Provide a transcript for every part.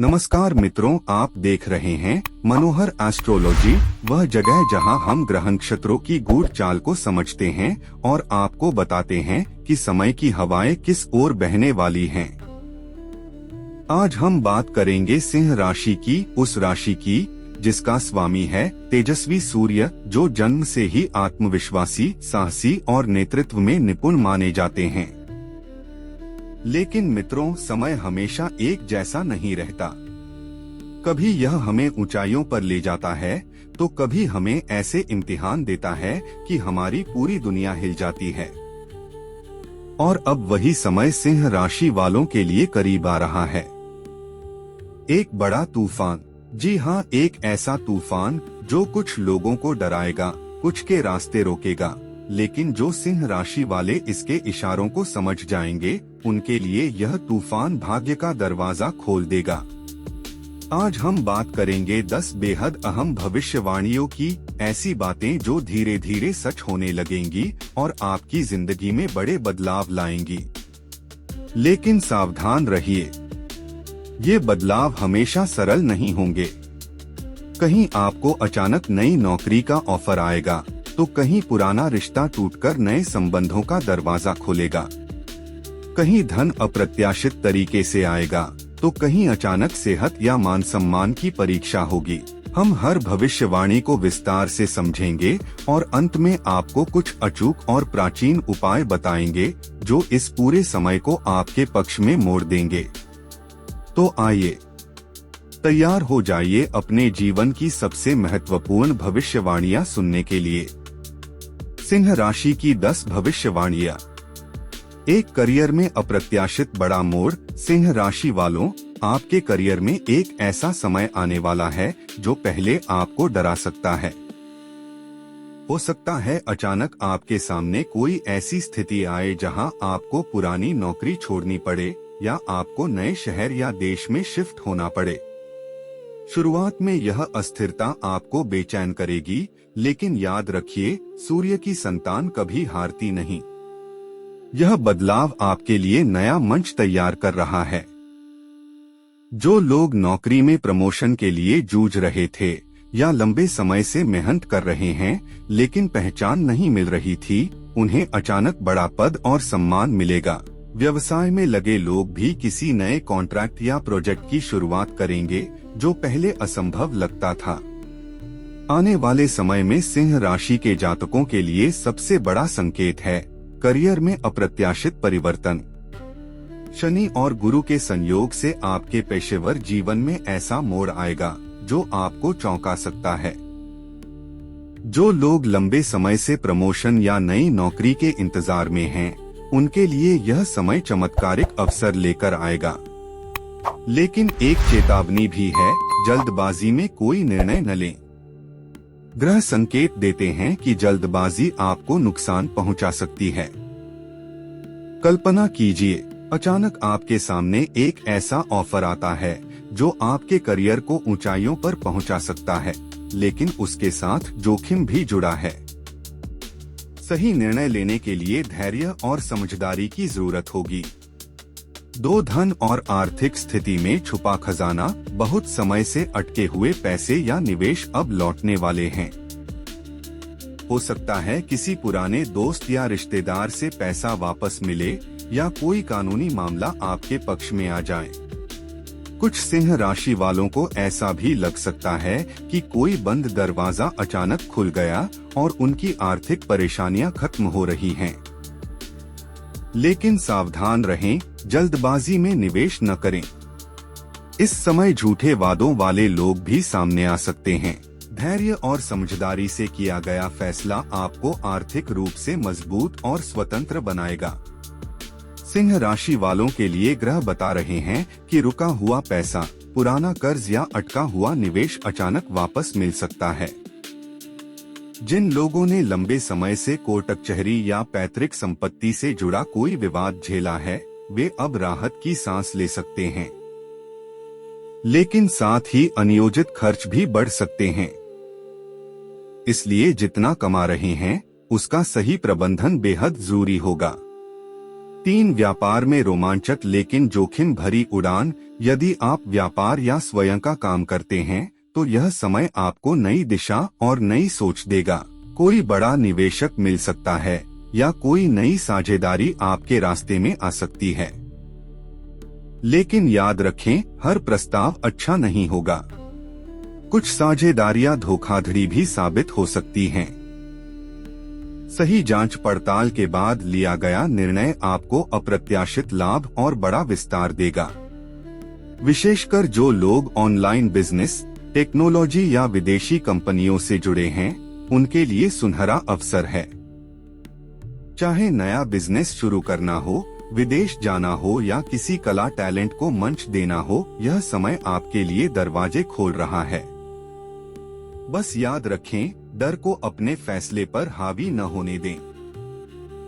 नमस्कार मित्रों, आप देख रहे हैं मनोहर एस्ट्रोलॉजी, वह जगह जहां हम ग्रह नक्षत्रों की गूढ़ चाल को समझते हैं और आपको बताते हैं कि समय की हवाएं किस ओर बहने वाली हैं। आज हम बात करेंगे सिंह राशि की, उस राशि की जिसका स्वामी है तेजस्वी सूर्य, जो जन्म से ही आत्मविश्वासी, साहसी और नेतृत्व में निपुण माने जाते हैं। लेकिन मित्रों, समय हमेशा एक जैसा नहीं रहता। कभी यह हमें ऊंचाइयों पर ले जाता है तो कभी हमें ऐसे इम्तिहान देता है कि हमारी पूरी दुनिया हिल जाती है। और अब वही समय सिंह राशि वालों के लिए करीब आ रहा है। एक बड़ा तूफान, जी हाँ, एक ऐसा तूफान जो कुछ लोगों को डराएगा, कुछ के रास्ते रोकेगा, लेकिन जो सिंह राशि वाले इसके इशारों को समझ जाएंगे, उनके लिए यह तूफान भाग्य का दरवाजा खोल देगा। आज हम बात करेंगे 10 बेहद अहम भविष्यवाणियों की, ऐसी बातें जो धीरे धीरे सच होने लगेंगी और आपकी जिंदगी में बड़े बदलाव लाएंगी। लेकिन सावधान रहिए, ये बदलाव हमेशा सरल नहीं होंगे। कहीं आपको अचानक नई नौकरी का ऑफर आएगा, तो कहीं पुराना रिश्ता टूटकर नए संबंधों का दरवाजा खोलेगा। कहीं धन अप्रत्याशित तरीके से आएगा, तो कहीं अचानक सेहत या मान सम्मान की परीक्षा होगी। हम हर भविष्यवाणी को विस्तार से समझेंगे और अंत में आपको कुछ अचूक और प्राचीन उपाय बताएंगे जो इस पूरे समय को आपके पक्ष में मोड़ देंगे। तो आइए, तैयार हो जाइए अपने जीवन की सबसे महत्वपूर्ण भविष्यवाणियां सुनने के लिए। सिंह राशि की 10 भविष्यवाणियां। एक करियर में अप्रत्याशित बड़ा मोड़। सिंह राशि वालों, आपके करियर में एक ऐसा समय आने वाला है जो पहले आपको डरा सकता है। हो सकता है अचानक आपके सामने कोई ऐसी स्थिति आए जहां आपको पुरानी नौकरी छोड़नी पड़े या आपको नए शहर या देश में शिफ्ट होना पड़े। शुरुआत में यह अस्थिरता आपको बेचैन करेगी, लेकिन याद रखिए, सूर्य की संतान कभी हारती नहीं। यह बदलाव आपके लिए नया मंच तैयार कर रहा है। जो लोग नौकरी में प्रमोशन के लिए जूझ रहे थे या लंबे समय से मेहनत कर रहे हैं लेकिन पहचान नहीं मिल रही थी, उन्हें अचानक बड़ा पद और सम्मान मिलेगा। व्यवसाय में लगे लोग भी किसी नए कॉन्ट्रैक्ट या प्रोजेक्ट की शुरुआत करेंगे जो पहले असंभव लगता था। आने वाले समय में सिंह राशि के जातकों के लिए सबसे बड़ा संकेत है करियर में अप्रत्याशित परिवर्तन। शनि और गुरु के संयोग से आपके पेशेवर जीवन में ऐसा मोड़ आएगा जो आपको चौंका सकता है। जो लोग लंबे समय से प्रमोशन या नई नौकरी के इंतजार में हैं, उनके लिए यह समय चमत्कारिक अवसर लेकर आएगा। लेकिन एक चेतावनी भी है, जल्दबाजी में कोई निर्णय न लें। ग्रह संकेत देते हैं कि जल्दबाजी आपको नुकसान पहुंचा सकती है। कल्पना कीजिए, अचानक आपके सामने एक ऐसा ऑफर आता है जो आपके करियर को ऊंचाइयों पर पहुंचा सकता है, लेकिन उसके साथ जोखिम भी जुड़ा है। सही निर्णय लेने के लिए धैर्य और समझदारी की जरूरत होगी। धन और आर्थिक स्थिति में छुपा खजाना, बहुत समय से अटके हुए पैसे या निवेश अब लौटने वाले हैं। हो सकता है किसी पुराने दोस्त या रिश्तेदार से पैसा वापस मिले या कोई कानूनी मामला आपके पक्ष में आ जाए। कुछ सिंह राशि वालों को ऐसा भी लग सकता है कि कोई बंद दरवाजा अचानक खुल गया और उनकी आर्थिक परेशानियां खत्म हो रही हैं। लेकिन सावधान रहें, जल्दबाजी में निवेश न करें। इस समय झूठे वादों वाले लोग भी सामने आ सकते हैं। धैर्य और समझदारी से किया गया फैसला आपको आर्थिक रूप से मजबूत और स्वतंत्र बनाएगा। सिंह राशि वालों के लिए ग्रह बता रहे हैं कि रुका हुआ पैसा, पुराना कर्ज या अटका हुआ निवेश अचानक वापस मिल सकता है। जिन लोगों ने लंबे समय से कोर्ट कचहरी या पैतृक संपत्ति से जुड़ा कोई विवाद झेला है, वे अब राहत की सांस ले सकते हैं। लेकिन साथ ही अनियोजित खर्च भी बढ़ सकते हैं। इसलिए जितना कमा रहे हैं, उसका सही प्रबंधन बेहद जरूरी होगा। 3 व्यापार में रोमांचक लेकिन जोखिम भरी उड़ान। यदि आप व्यापार या स्वयं का काम करते हैं तो यह समय आपको नई दिशा और नई सोच देगा। कोई बड़ा निवेशक मिल सकता है या कोई नई साझेदारी आपके रास्ते में आ सकती है। लेकिन याद रखें, हर प्रस्ताव अच्छा नहीं होगा। कुछ साझेदारियां धोखाधड़ी भी साबित हो सकती हैं। सही जांच पड़ताल के बाद लिया गया निर्णय आपको अप्रत्याशित लाभ और बड़ा विस्तार देगा। विशेषकर जो लोग ऑनलाइन बिजनेस, टेक्नोलॉजी या विदेशी कंपनियों से जुड़े हैं, उनके लिए सुनहरा अवसर है। चाहे नया बिजनेस शुरू करना हो, विदेश जाना हो या किसी कला टैलेंट को मंच देना हो, यह समय आपके लिए दरवाजे खोल रहा है। बस याद रखें, डर को अपने फैसले पर हावी न होने दें।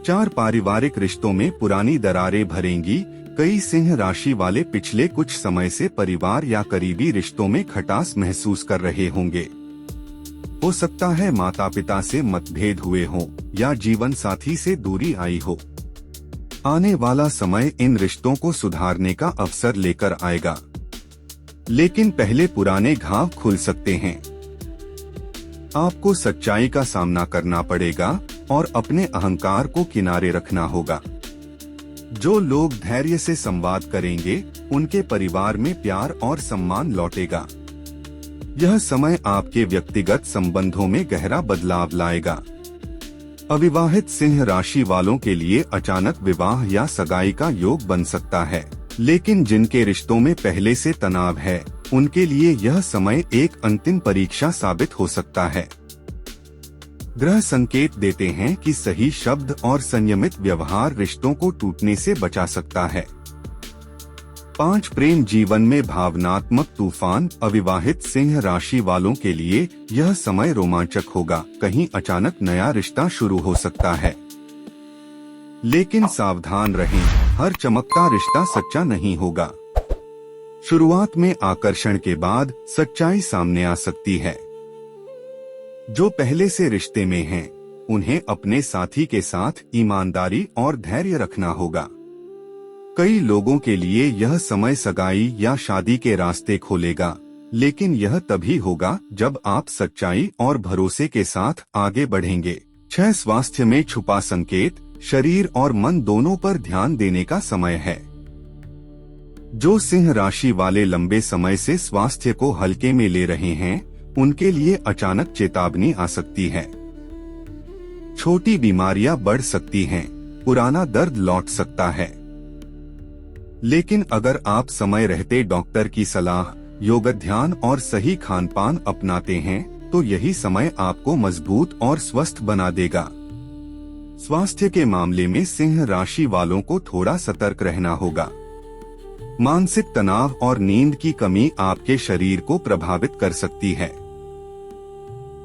4 पारिवारिक रिश्तों में पुरानी दरारें भरेंगी। कई सिंह राशि वाले पिछले कुछ समय से परिवार या करीबी रिश्तों में खटास महसूस कर रहे होंगे। हो सकता है माता पिता से मतभेद हुए हों या जीवन साथी से दूरी आई हो। आने वाला समय इन रिश्तों को सुधारने का अवसर लेकर आएगा, लेकिन पहले पुराने घाव खुल सकते हैं। आपको सच्चाई का सामना करना पड़ेगा और अपने अहंकार को किनारे रखना होगा। जो लोग धैर्य से संवाद करेंगे, उनके परिवार में प्यार और सम्मान लौटेगा। यह समय आपके व्यक्तिगत संबंधों में गहरा बदलाव लाएगा। अविवाहित सिंह राशि वालों के लिए अचानक विवाह या सगाई का योग बन सकता है, लेकिन जिनके रिश्तों में पहले से तनाव है, उनके लिए यह समय एक अंतिम परीक्षा साबित हो सकता है। ग्रह संकेत देते हैं कि सही शब्द और संयमित व्यवहार रिश्तों को टूटने से बचा सकता है। 5 प्रेम जीवन में भावनात्मक तूफान। अविवाहित सिंह राशि वालों के लिए यह समय रोमांचक होगा। कहीं अचानक नया रिश्ता शुरू हो सकता है, लेकिन सावधान रहें, हर चमकता रिश्ता सच्चा नहीं होगा। शुरुआत में आकर्षण के बाद सच्चाई सामने आ सकती है। जो पहले से रिश्ते में हैं, उन्हें अपने साथी के साथ ईमानदारी और धैर्य रखना होगा। कई लोगों के लिए यह समय सगाई या शादी के रास्ते खोलेगा, लेकिन यह तभी होगा जब आप सच्चाई और भरोसे के साथ आगे बढ़ेंगे। 6 स्वास्थ्य में छुपा संकेत। शरीर और मन दोनों पर ध्यान देने का समय है। जो सिंह राशि वाले लंबे समय से स्वास्थ्य को हल्के में ले रहे हैं, उनके लिए अचानक चेतावनी आ सकती है। छोटी बीमारियां बढ़ सकती हैं, पुराना दर्द लौट सकता है। लेकिन अगर आप समय रहते डॉक्टर की सलाह, योग, ध्यान और सही खान पान अपनाते हैं, तो यही समय आपको मजबूत और स्वस्थ बना देगा। स्वास्थ्य के मामले में सिंह राशि वालों को थोड़ा सतर्क रहना होगा। मानसिक तनाव और नींद की कमी आपके शरीर को प्रभावित कर सकती है।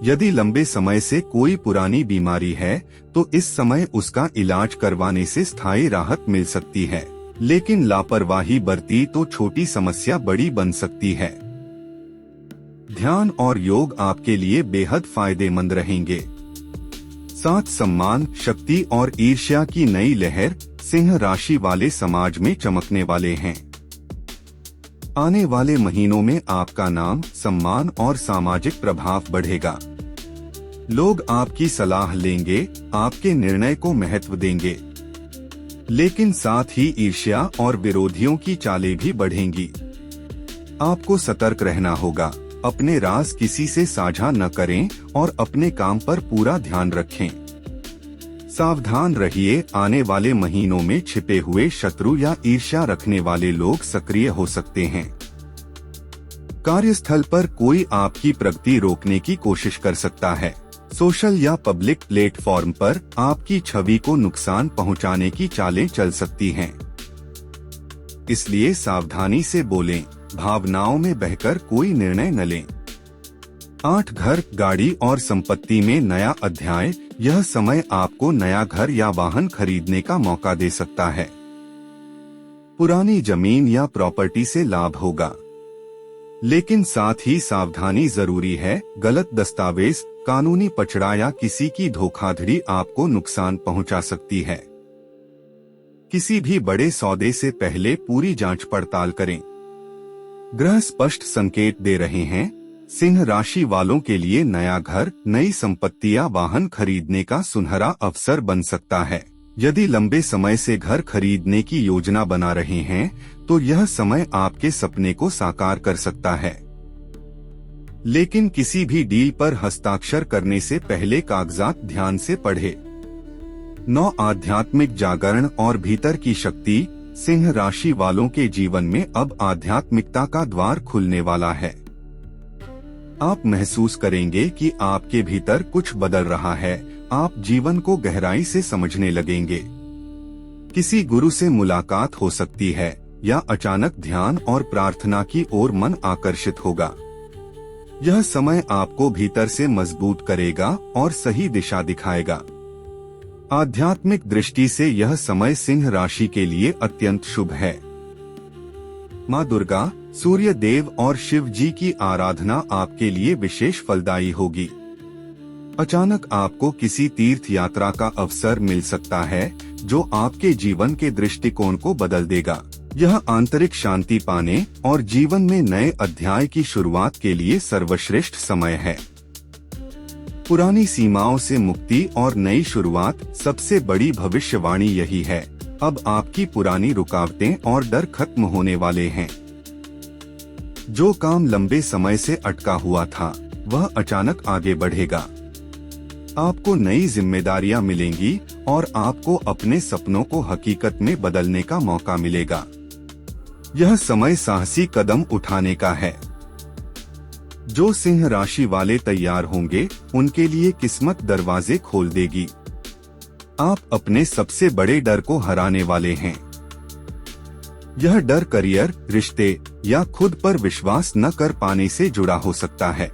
यदि लंबे समय से कोई पुरानी बीमारी है, तो इस समय उसका इलाज करवाने से स्थायी राहत मिल सकती है, लेकिन लापरवाही बरती तो छोटी समस्या बड़ी बन सकती है। ध्यान और योग आपके लिए बेहद फायदेमंद रहेंगे। साथ सम्मान, शक्ति और ईर्ष्या की नई लहर सिंह राशि वाले समाज में चमकने वाले हैं। आने वाले महीनों में आपका नाम, सम्मान और सामाजिक प्रभाव बढ़ेगा। लोग आपकी सलाह लेंगे, आपके निर्णय को महत्व देंगे, लेकिन साथ ही ईर्ष्या और विरोधियों की चालें भी बढ़ेंगी। आपको सतर्क रहना होगा, अपने राज किसी से साझा न करें और अपने काम पर पूरा ध्यान रखें। सावधान रहिए, आने वाले महीनों में छिपे हुए शत्रु या ईर्ष्या रखने वाले लोग सक्रिय हो सकते हैं। कार्यस्थल पर कोई आपकी प्रगति रोकने की कोशिश कर सकता है। सोशल या पब्लिक प्लेटफॉर्म पर आपकी छवि को नुकसान पहुंचाने की चालें चल सकती हैं। इसलिए सावधानी से बोलें, भावनाओं में बहकर कोई निर्णय न लें। 8 घर, गाड़ी और संपत्ति में नया अध्याय। यह समय आपको नया घर या वाहन खरीदने का मौका दे सकता है। पुरानी जमीन या प्रॉपर्टी से लाभ होगा, लेकिन साथ ही सावधानी जरूरी है। गलत दस्तावेज, कानूनी पचड़ा या किसी की धोखाधड़ी आपको नुकसान पहुंचा सकती है। किसी भी बड़े सौदे से पहले पूरी जांच पड़ताल करें। ग्रह स्पष्ट संकेत दे रहे हैं, सिंह राशि वालों के लिए नया घर, नई संपत्ति या वाहन खरीदने का सुनहरा अवसर बन सकता है। यदि लंबे समय से घर खरीदने की योजना बना रहे हैं तो यह समय आपके सपने को साकार कर सकता है। लेकिन किसी भी डील पर हस्ताक्षर करने से पहले कागजात ध्यान से पढ़ें। 9 आध्यात्मिक जागरण और भीतर की शक्ति। सिंह राशि वालों के जीवन में अब आध्यात्मिकता का द्वार खुलने वाला है। आप महसूस करेंगे कि आपके भीतर कुछ बदल रहा है। आप जीवन को गहराई से समझने लगेंगे। किसी गुरु से मुलाकात हो सकती है या अचानक ध्यान और प्रार्थना की ओर मन आकर्षित होगा। यह समय आपको भीतर से मजबूत करेगा और सही दिशा दिखाएगा। आध्यात्मिक दृष्टि से यह समय सिंह राशि के लिए अत्यंत शुभ है। माँ दुर्गा, सूर्य देव और शिव जी की आराधना आपके लिए विशेष फलदायी होगी। अचानक आपको किसी तीर्थ यात्रा का अवसर मिल सकता है जो आपके जीवन के दृष्टिकोण को बदल देगा। यह आंतरिक शांति पाने और जीवन में नए अध्याय की शुरुआत के लिए सर्वश्रेष्ठ समय है। पुरानी सीमाओं से मुक्ति और नई शुरुआत, सबसे बड़ी भविष्यवाणी यही है। अब आपकी पुरानी रुकावटें और डर खत्म होने वाले हैं। जो काम लंबे समय से अटका हुआ था वह अचानक आगे बढ़ेगा। आपको नई जिम्मेदारियां मिलेंगी और आपको अपने सपनों को हकीकत में बदलने का मौका मिलेगा। यह समय साहसी कदम उठाने का है। जो सिंह राशि वाले तैयार होंगे उनके लिए किस्मत दरवाजे खोल देगी। आप अपने सबसे बड़े डर को हराने वाले हैं। यह डर करियर, रिश्ते या खुद पर विश्वास न कर पाने से जुड़ा हो सकता है।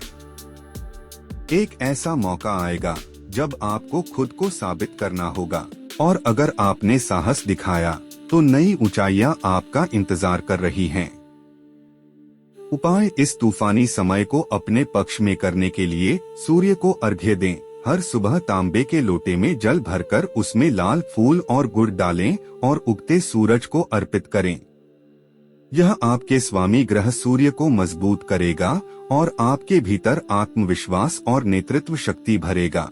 एक ऐसा मौका आएगा जब आपको खुद को साबित करना होगा और अगर आपने साहस दिखाया तो नई ऊंचाइयां आपका इंतजार कर रही हैं। उपाय: इस तूफानी समय को अपने पक्ष में करने के लिए सूर्य को अर्घ्य दें। हर सुबह तांबे के लोटे में जल भरकर उसमें लाल फूल और गुड़ डालें और उगते सूरज को अर्पित करें। यह आपके स्वामी ग्रह सूर्य को मजबूत करेगा और आपके भीतर आत्मविश्वास और नेतृत्व शक्ति भरेगा।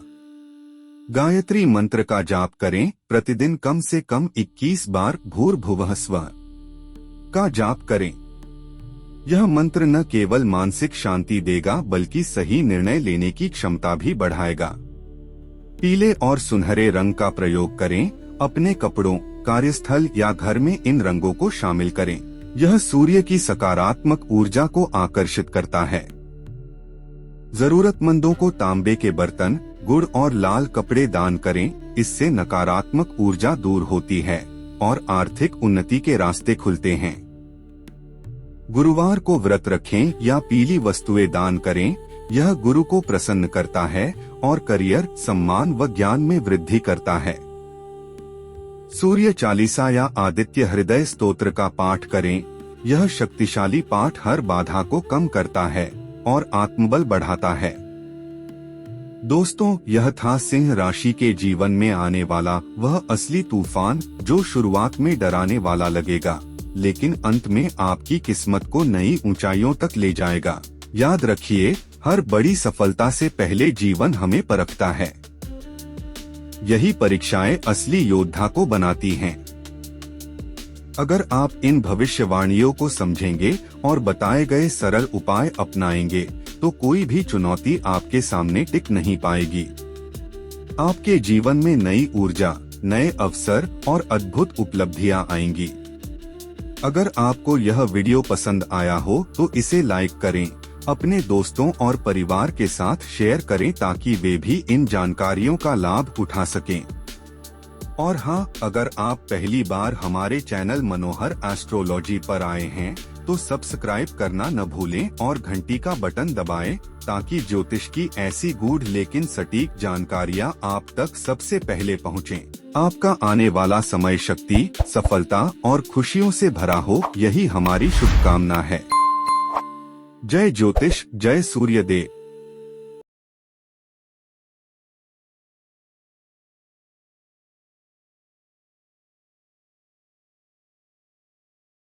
गायत्री मंत्र का जाप करें। प्रतिदिन कम से कम 21 बार भूर्भुवः स्वः का जाप करें। यह मंत्र न केवल मानसिक शांति देगा बल्कि सही निर्णय लेने की क्षमता भी बढ़ाएगा। पीले और सुनहरे रंग का प्रयोग करें। अपने कपड़ों, कार्यस्थल या घर में इन रंगों को शामिल करें। यह सूर्य की सकारात्मक ऊर्जा को आकर्षित करता है। जरूरतमंदों को तांबे के बर्तन, गुड़ और लाल कपड़े दान करें। इससे नकारात्मक ऊर्जा दूर होती है और आर्थिक उन्नति के रास्ते खुलते हैं। गुरुवार को व्रत रखें या पीली वस्तुएं दान करें। यह गुरु को प्रसन्न करता है और करियर, सम्मान व ज्ञान में वृद्धि करता है। सूर्य चालीसा या आदित्य हृदय स्तोत्र का पाठ करें। यह शक्तिशाली पाठ हर बाधा को कम करता है और आत्मबल बढ़ाता है। दोस्तों, यह था सिंह राशि के जीवन में आने वाला वह असली तूफान जो शुरुआत में डराने वाला लगेगा लेकिन अंत में आपकी किस्मत को नई ऊंचाइयों तक ले जाएगा। याद रखिए, हर बड़ी सफलता से पहले जीवन हमें परखता है। यही परीक्षाएं असली योद्धा को बनाती हैं। अगर आप इन भविष्यवाणियों को समझेंगे और बताए गए सरल उपाय अपनाएंगे तो कोई भी चुनौती आपके सामने टिक नहीं पाएगी। आपके जीवन में नई ऊर्जा, नए अवसर और अद्भुत उपलब्धियां आएंगी। अगर आपको यह वीडियो पसंद आया हो तो इसे लाइक करें, अपने दोस्तों और परिवार के साथ शेयर करें ताकि वे भी इन जानकारियों का लाभ उठा सकें। और हाँ, अगर आप पहली बार हमारे चैनल मनोहर एस्ट्रोलॉजी पर आए हैं तो सब्सक्राइब करना न भूलें और घंटी का बटन दबाएं ताकि ज्योतिष की ऐसी गूढ़ लेकिन सटीक जानकारियाँ आप तक सबसे पहले पहुँचें। आपका आने वाला समय शक्ति, सफलता और खुशियों से भरा हो, यही हमारी शुभकामना है। जय ज्योतिष, जय सूर्यदेव।